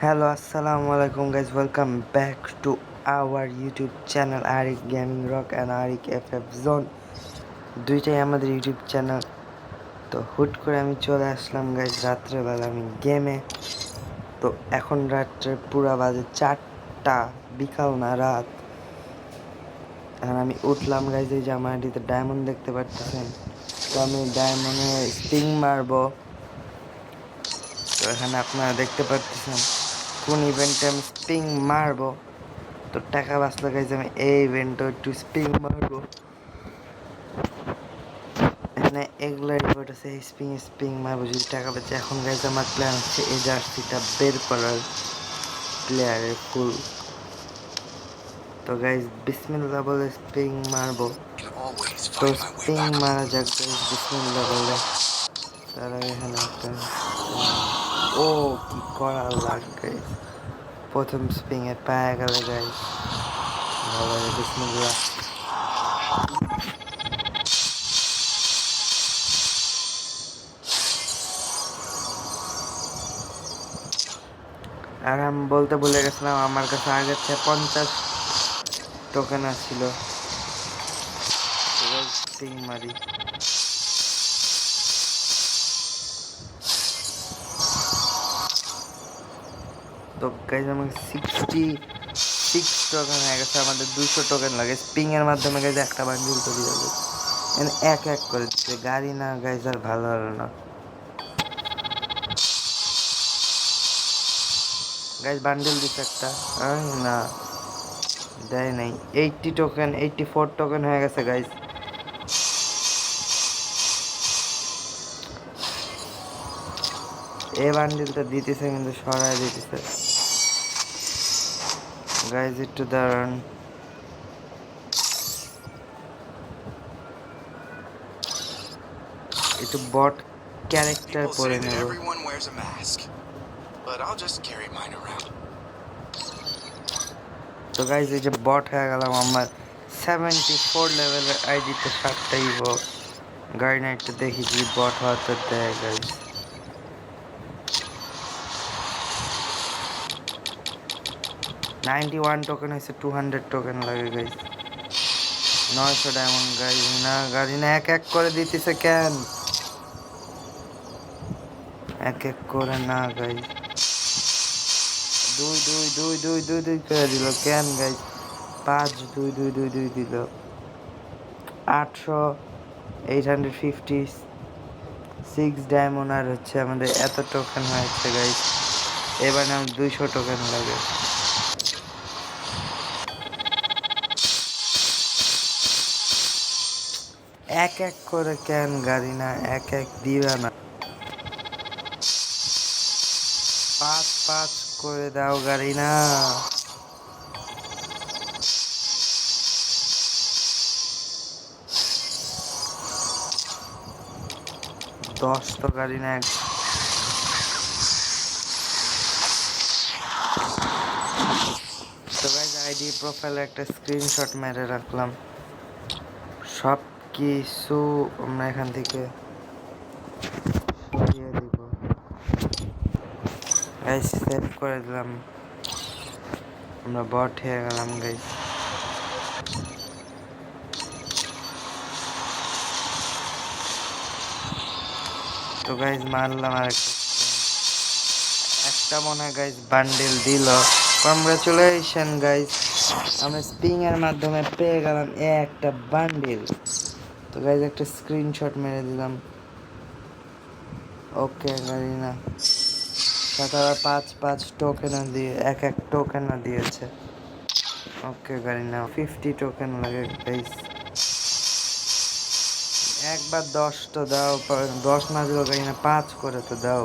Hello, assalamu alaikum guys. Welcome back to our YouTube channel Arik Gaming Rock and Arik FF Zone. দুইটাই আমাদের YouTube channel. তো হুট করে আমি চলে আসলাম গাইজ রাত্রেবেলা আমি গেমে। তো এখন রাত্রে পুরা বাজে 4টা, বিকাল না রাত। এখন আমি উঠলাম গাইজ, এই যে আমার আইডিতে ডায়মন্ড দেখতে পাচ্ছেন। তো আমি ডায়মন্ডে স্পিং মারবো। তো এখানে আপনারা দেখতে পাচ্ছেন কোন ইভেন্টে আমি স্পিং মারবো। তো টাকা বাঁচলে গাইজ আমি এই ইভেন্টে একটু স্পিং মারবো। এখানে এগুলো রিপোর্ট আছে, স্পিং মারবো যদি টাকা বাঁচে। এখন গাইজ আমার প্ল্যান হচ্ছে এই জার্সিটা বের করার, প্লেয়ারের ফুল। তো গাইজ বিসমিল্লাহ বলে স্পিং মারবো। তো স্পিং মারা যাক গাইজ বিসমিল্লাহ বলে। তারা এখানে একটা ও কি করা লাগবে। প্রথম স্পিং এ পায়ে গেলে গাইজ ভালো, বিসমিল্লাহ। আর আমি বলতে ভুলে গেছিলাম, আমার কাছে আগের থেকে 50 টোকেন আসছিল। স্পিং মারি। তো গাইজ আমাকে 66 টোকেন হয়ে গেছে। আমাদের 200 টোকেন লাগে স্পিং এর মাধ্যমে গাইজ একটা বান্ডিল তৈরি হবে। এক এক করে দিচ্ছে গাড়ি না গাইজ, আর ভালো হলো না গাইজ। বান্ডিল দিচ্ছে একটা, না দেয় নাই। 80 টোকেন, 84 টোকেন হয়ে গেছে গাইজ। এই বান্ডিলটা দিতেছে কিন্তু সরাই দিতেছে গাইজ, একটু দাঁড়ান। একটু বট ক্যারেক্টার পরে নেব। তো গাইজ এই যে বট হয়ে গেলাম। আমার 74 লেভেলের আইডিতে 7টা ইভো। গাড়ি না একটু দেখি কি বট হওয়াতে দেয় গাইজ। $91 টোকেন হয়েছে, 200 টোকেন লাগে গাইজ। 900 diamond guys. না গাড়ি না এক এক করে দিতেছে কেন, এক এক করে না গাইজ। দুই দুই দুই দুই দুই দুই করে দিল কেন গাইজ। 5 2 2 2 2 দিল। 800 856 ডায়মন্ড আর হচ্ছে আমাদের এত টোকেন হয়েছে গাইজ। এবার আমার 200 টোকেন লাগে। এক এক করে কেন গাড়ি না এক এক দিবা না, 5 5 করে দাও গাড়ি না। দশ তো গাড়ি না তো গাইজ আইডি প্রোফাইলে একটা স্ক্রিনশট মেরে রাখলাম। সব কিছু আমরা এখান থেকে সরিয়ে দিব গাইজ, সেভ করে দিলাম। আমরা বট হয়ে গেলাম গাইজ। তো গাইজ মারলাম আর একটা মনে হয় গাইজ বান্ডেল দিল। কংগ্রাচুলেশন গাইজ, আমরা স্পিং এর মাধ্যমে পেয়ে গেলাম একটা বান্ডেল। তো গাইজ একটা স্ক্রিনশট মেরে দিলাম। ওকে গাড়ি না সাথে আবার 5 5 টোকেন দিয়ে এক এক টোকেন দিয়েছে। ওকে গাড়ি না 50 টোকেন লাগে গাইজ। একবার 10 তো দাও, 10 না দিল গাড়ি না 5 করে তো দাও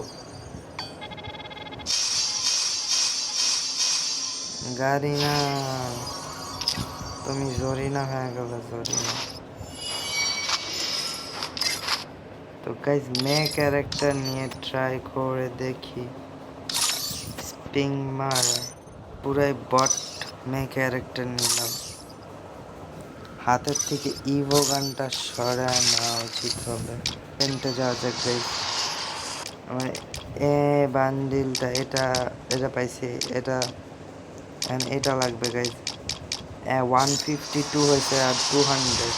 গাড়ি না। তুমি জরিনা হয়ে গেল, জরিনা। তো গাইজ মেয়ে ক্যারেক্টার নিয়ে ট্রাই করে দেখি স্পিং মারা। পুরাই বট মেয়ে ক্যারেক্টার নিলাম। হাতের থেকে ইভো গানটা সরায় নেওয়া উচিত হবে। এনতে যাওয়া যাক গাইজ। আমার এ বান্ডিলটা এটা এটা পাইছি, এটা এটা লাগবে গাইজ। 152 হয়েছে আর 200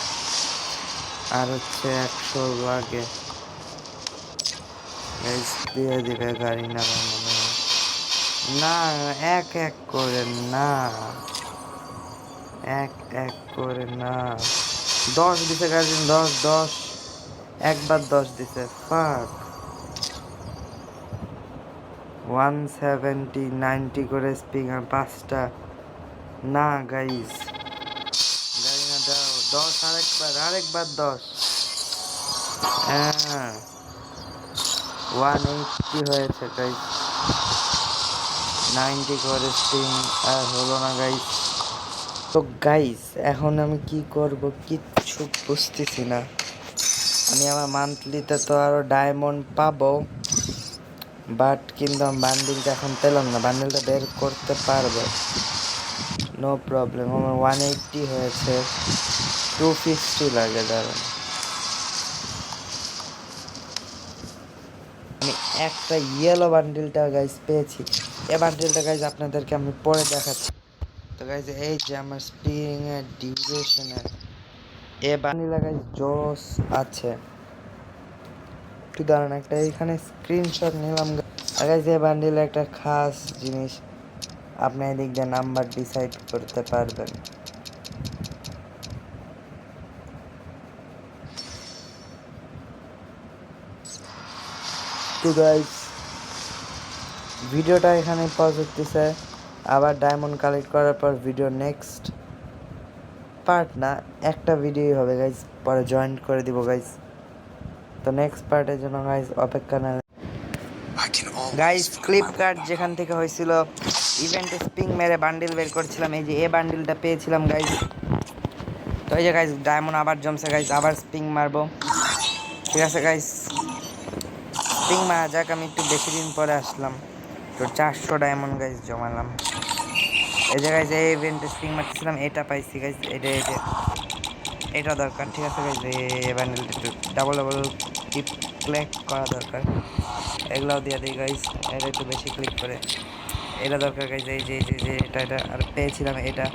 আর হচ্ছে 100 লাগে গাইজ। দিয়ে দিবে গাড়ি না আমার মনে হয়। না, এক এক করে না, এক এক করে না। 10 দিছে গাড়ি, 10 একবার 10 দিছে। ফাক, 170 90 করে স্পিকার 5টা। না গাইজ, গাড়ি না দাও। 10 আরেকবার 10। হ্যাঁ, 180 হয়েছে গাইজ। 90 করে স্পিং আর হলো না গাইজ। তো গাইজ এখন আমি কি করব কিচ্ছু বুঝতেছি না। আমি আমার মান্থলিতে তো আরো ডায়মন্ড পাবো, বাট কিন্তু আমি বান্ডিলটা এখন পেলাম না। বান্ডিলটা বের করতে পারবো, নো প্রবলেম। আমার 180 হয়েছে, 250 লাগে। দাঁড়ান, আমি একটা ইয়েলো বান্ডিলটা গাইজ পেয়েছি। এই বান্ডিলটা গাইজ আপনাদেরকে আমি পরে দেখাচ্ছি। তো গাইজ এই যে আমার স্প্রিং এর ডিউরেশনের এ বান্ডিল গাইজ জোস আছে। একটু দাঁড়ান, একটা এখানে স্ক্রিনশট নিলাম গাইজ। এই বান্ডিল একটা খাস জিনিস, আপনি এদিক দিয়ে নাম্বার ডিসাইড করতে পারবেন। তো গাইজ ভিডিওটা এখানে পজ হতেছে। আবার ডায়মন্ড কালেক্ট করার পর ভিডিও নেক্সট পার্ট না, একটা ভিডিও হবে গাইজ, পরে জয়েন করে দিব গাইজ। তো নেক্সট পার্টের জন্য গাইজ অপেক্ষা না। গাইজ ফ্লিপকার্ট যেখান থেকে হয়েছিল ইভেন্টে স্পিং মেরে বান্ডিল বের করছিলাম, এই যে এ বান্ডিলটা পেয়েছিলাম গাইজ। তো এই যে গাইজ ডায়মন্ড আবার জমছে গাইজ, আবার স্পিং মারবো। ঠিক আছে গাইজ, স্পিং মারা যাক। আমি একটু বেশি দিন পরে আসলাম, তো 400 ডায়মন্ড গাইজ জমালাম। এই যে গাইজ এই ইভেন্টে স্পিং মারতেছিলাম, এটা পাইছি গাইজ। এটা দরকার। ঠিক আছে গাইজ, এই বান্ডিলটা একটু ডাবল ক্লিক করা দরকার। এগুলাও দিয়ে দিই গাইজ, এটা একটু বেশি ক্লিক করে। এটা দরকার গাইজ, এই যে এটা আর পেয়েছিলাম এটা,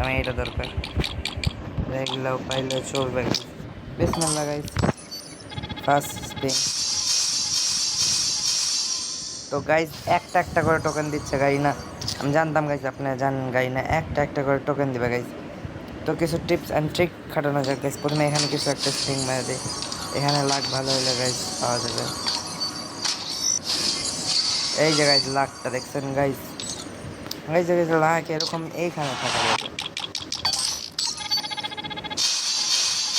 আমি এটা দরকার। এগুলাও পাইলে চলবে গাইজ। বিসমিল্লাহ গাইজ, ফার্স্ট স্পিং। তো গাইজ একটা একটা করে টোকেন দিচ্ছে গাড়ি না, আমি জানতাম গাইজ, আপনারা জানেন গাড়ি না একটা একটা করে টোকেন দিবে গাইজ। তো কিছু টিপস অ্যান্ড ট্রিক খাটানো যাক গাইজ। প্রথমে এখানে কিছু একটা স্প্রিং মেরে দিই, এখানে লাখ ভালো হলে গাইজ পাওয়া যাবে। এই যে গাইজ লাখটা দেখছেন গাইজ, গাইজ লাখ এরকম এইখানে থাকা যাবে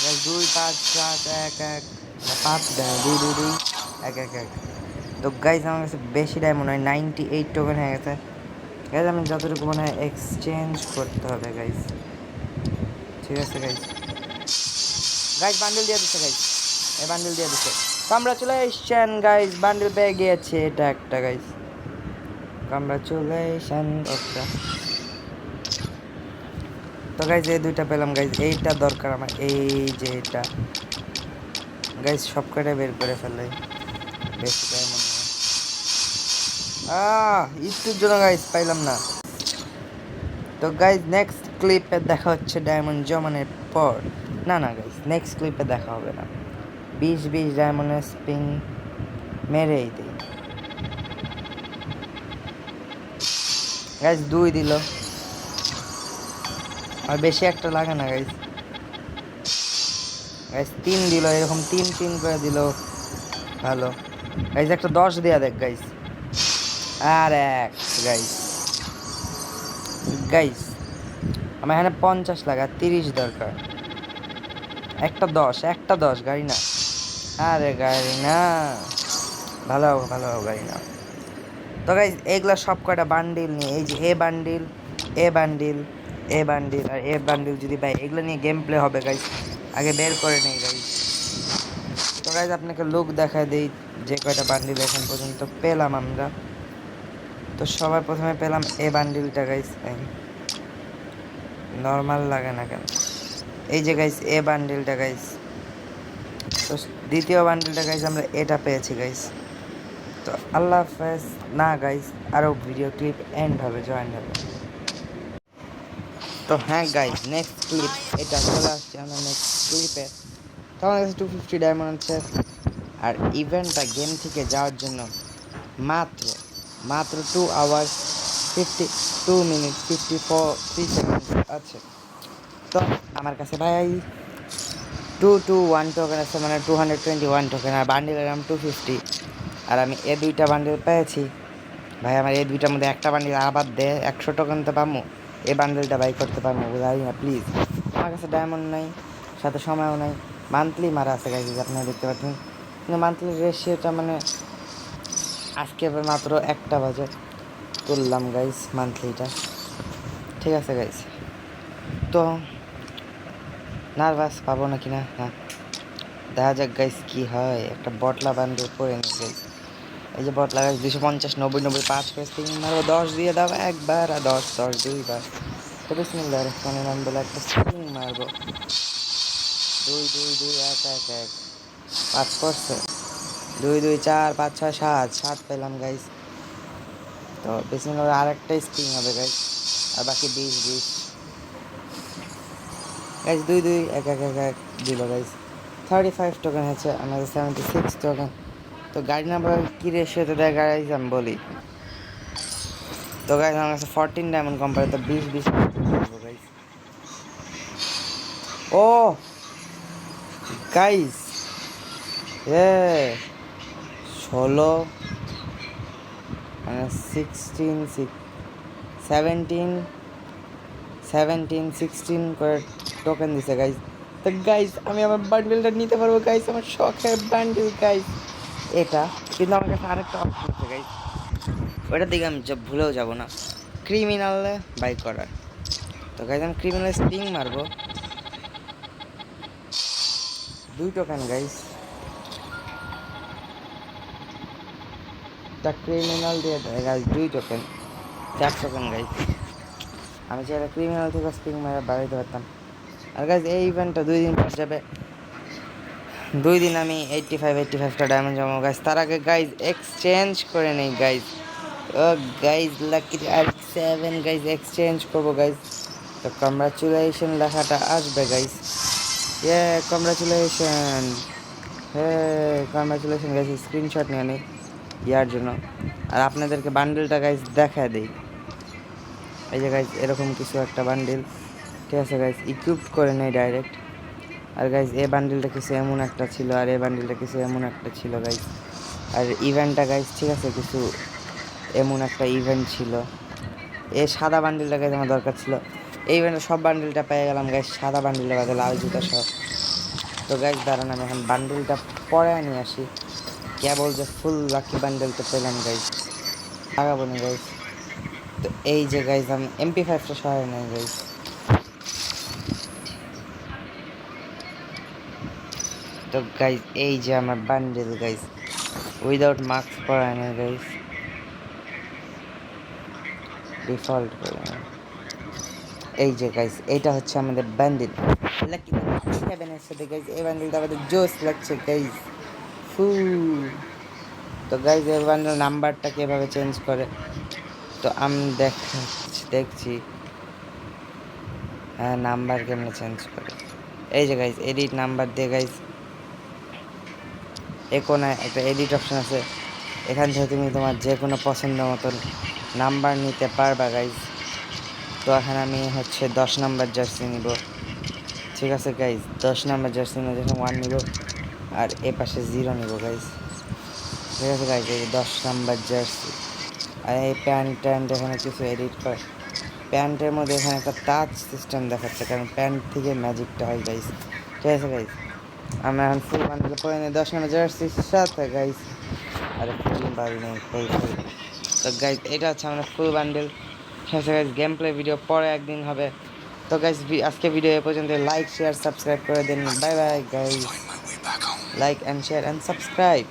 গাইজ। 2 5 7 1 1 5 2 2 2 1 1 1। তো গাইজ আমার কাছে বেশি ডায়মন্ড হয়, 98 টোকেন হয়ে গেছে গাইজ। আমি যতটুকু মনে হয় এক্সচেঞ্জ করতে হবে গাইজ। ঠিক আছে গাইজ, গাইজ বান্ডেল দিয়ে দিচ্ছে গাইজ, এই বান্ডেল দিয়ে দিচ্ছে। কংগ্রাচুলেশন গাইজ, বান্ডেল পেয়ে গিয়েছে এটা একটা গাইজ। কংগ্রাচুলেশন। ওকে, তো গাইজ এই দুইটা পেলাম গাইজ। এইটা দরকার আমার, এই যে এটা গাইজ সব কটা বের করে ফেলে। বেশি ডায়মন্ড একটুর জন্য গাইজ পাইলাম না। তো গাইজ নেক্সট ক্লিপে দেখা হচ্ছে ডায়মন্ড জমানোর পর। না গাইজ, নেক্সট ক্লিপে দেখা হবে না। 20 ডায়মন্ডের স্পিং মেরেই দিই গাইজ। 2 দিল, আর বেশি একটা লাগে না গাইজ। গাইজ 3 দিল, এরকম 3 করে দিল, ভালো গাইজ। একটা 10 দেয়া দেখ গাইজ, আর এক গাইজ। গাইজ আমার এখানে 50 লাগা, 30 দরকার। একটা 10 গাড়ি না, আরে গাড়ি না, ভালো গাড়ি না। তো গাইজ এগুলা সব কয়টা বান্ডিল নিয়ে, এই যে এ বান্ডিল আর এ বান্ডিল যদি পাই, এগুলো নিয়ে গেম প্লে হবে গাইজ। আগে বের করে নেই গাইজ। তো গাইজ আপনাকে লুক দেখায় দেই যে কয়টা বান্ডিল এখন পর্যন্ত পেলাম আমরা। তো সবার প্রথমে পেলাম এ বান্ডিলটা গাইজ, নর্মাল লাগে না কেন। এই যে গাইজ এ বান্ডিলটা গাইজ। তো দ্বিতীয় বান্ডিলটা গাইজ আমরা এটা পেয়েছি গাইজ। তো আল্লাহ হাফেজ। না গাইস, আরও ভিডিও ক্লিপ এন্ড হবে, জয়েন হবে। তো হ্যাঁ গাইস, নেক্সট ক্লিপ এটা চলে আসছে আমরা নেক্সট ক্লিপে। তো আমার কাছে 250 ডায়মন্ড আছে, আর ইভেন্টটা গেম থেকে যাওয়ার জন্য মাত্র মাত্র 2 আওয়ার্স 52 মিনিট 53 সেকেন্ডস আছে। তো আমার কাছে ভাই 221 টোকেন আছে, মানে 221 টোকেন, আর বান্ডিলের দাম 250। আর আমি এই দুইটা বান্ডিল পেয়েছি ভাই। আমার এই দুইটার মধ্যে একটা বান্ডিল আবার দে, 100 টোকেন তো পাবো, এই বান্ডিলটা বাই করতে পারবো জানি না প্লিজ। আমার কাছে ডায়মন্ড নাই, সাথে সময়ও নাই। মান্থলি মারা আছে গাইজ, আপনারা দেখতে পাচ্ছেন, কিন্তু মান্থলি রেশিওটা মানে আজকে মাত্র 1টা বাজে তুললাম গাইজ মান্থলিটা। ঠিক আছে গাইজ, তো নার্ভাস পাবো নাকি না, হ্যাঁ দেখা যাক গাইজ কি হয়। একটা বটলা বান্ডিল করে নি গাইজ। এই যে বটলা গাইজ 250 90 90 5 করে স্পিন মারবো, 10 দিয়ে দাও একবার, আর 10 10 দুইবার। তো বিসমিল্লাহির রহমানির রহিম বলে একটা স্পিন মারবো। 2 2 2 1 1 1 5 করছে, 2 2 4 5 6 7 7 পেলাম গাইজ। তো বিসমিল্লাহ আরেকটা স্পিন হবে গাইজ, আর বাকি 20 20 গাইজ। 2 2 1 1 1 1 দিল গাইজ। 35 টোকেন হচ্ছে আমাদের, 76 টোকেন। তো গাড়ি নাম্বার কী রেশিওতে দেয় গাইজ আমি বলি। তো গাইজ আমার কাছে 14 ডায়মন্ড কম পারে, তো 20 20 গাইজ। ও গাইজ এ 16 মানে 16 17 17 16 করে টোকেন দিছে গাইজ। তো গাইজ আমি আমার বান্ডেলটা নিতে পারবো গাইজ, আমার শখের বান্ডেল গাইজ এটা। কিন্তু আমার কাছে আরেকটা অপশন আছে গাইজ, ওইটার দিকে আমি ভুলেও যাব না, ক্রিমিনালে বাই করার। তো গাইজ আমি ক্রিমিনাল স্টিং মারবো, 2 টোকেন গাইজ। তা ক্রিমিনাল দিয়ে দেয় গাইজ 2 টোকেন, 4 টোকেন গাইজ। আমি চাইলে ক্রিমিনাল থেকে স্টিং মারা বাড়াইতে পারতাম। আর গাইজ এই ইভেন্টটা 2 দিন পর যাবে, 2 দিন আমি 85টা ডায়মন্ড জমাবো গাইজ। তার আগে গাইজ এক্সচেঞ্জ করে নেই গাইজ। ও গাইজ লাকি আর 7 গাইজ এক্সচেঞ্জ করবো গাইজ। তো কংগ্রাচুলেশন লেখাটা আসবে guys, congratulation, congratulation guys. Screenshot নিয়ে নিই ইয়ার জন্য, আর আপনাদেরকে বান্ডেলটা গাইজ দেখা দিই। এই যে গাইজ এরকম কিছু একটা বান্ডেল, ঠিক আছে গাইজ, ইকুইপ করে নেই ডাইরেক্ট। আর গাইজ এই বান্ডেলটা কিছু এমন একটা ছিল, আর এই বান্ডেলটা কিছু এমন একটা ছিল গাইজ। আর ইভেন্টটা গাইজ ঠিক আছে কিছু এমন একটা ইভেন্ট ছিল। এই সাদা বান্ডেলটা গাইজ আমার দরকার ছিল, এই ইভেন্টে সব বান্ডেলটা পেয়ে গেলাম গাইজ, সাদা বান্ডেলের বাদে লাল জুতা সব। তো গাইজ দাঁড়ান আমি এখন বান্ডেলটা পরে নিয়ে আসি, কেবল যে ফুল লাকি বান্ডেল তো পেলাম গাইজ, লাগাবো না গাইজ। তো এই যে গাইজ আমি MP5টা সহায় নেই গাইজ। তো গাইজ এই যে আমার বান্ডেল গাইজ, উইদাউট মাস্ক পরা নেই গাইজ, ডিফল্ট করে। এই যে গাইজ এইটা হচ্ছে আমাদের বান্ডেল লাকি 7 এর সাথে গাইজ। এই বান্ডেলটা আমাদের জোস লাগছে গাইজ, তো গাইজ এই বান্ডেল নাম্বারটা কীভাবে চেঞ্জ করে তো আমি দেখছি। হ্যাঁ নাম্বার কেমনে চেঞ্জ করে, এই যে গাইজ এডিট নাম্বার দিয়ে গাইজ এ কোনায় একটা এডিট অপশন আছে, এখান থেকে তুমি তোমার যে কোনো পছন্দ মতন নাম্বার নিতে পারবা গাইজ। তো এখন আমি হচ্ছে 10 নাম্বার জার্সি নিব, ঠিক আছে গাইজ। 10 নাম্বার জার্সি নিয়ে যখন 1 নিব, আর এ পাশে 0 নিব গাইজ, ঠিক আছে গাইজ। এই 10 নাম্বার জার্সি, আর এই প্যান্ট এখানে কিছু এডিট করে, প্যান্টের মধ্যে এখানে একটা টাচ সিস্টেম দেখাচ্ছে, কারণ প্যান্ট থেকে ম্যাজিকটা হয় গাইজ, ঠিক আছে গাইজ। আমরা এখন ফুল বান্ডেল পরে নিই 10 নাম্বার জার্সির সাথে গাইজ। আর ফুল বাড়ি নেই ফুল। তো গাইজ এটা হচ্ছে আমরা ফুল বান্ডেল, ঠিক আছে গাইজ। গেম প্লে ভিডিও পরে একদিন হবে। তো গাইজ আজকে ভিডিও এ পর্যন্ত, লাইক শেয়ার সাবস্ক্রাইব করে দিন। Bye bye guys, like and share and subscribe.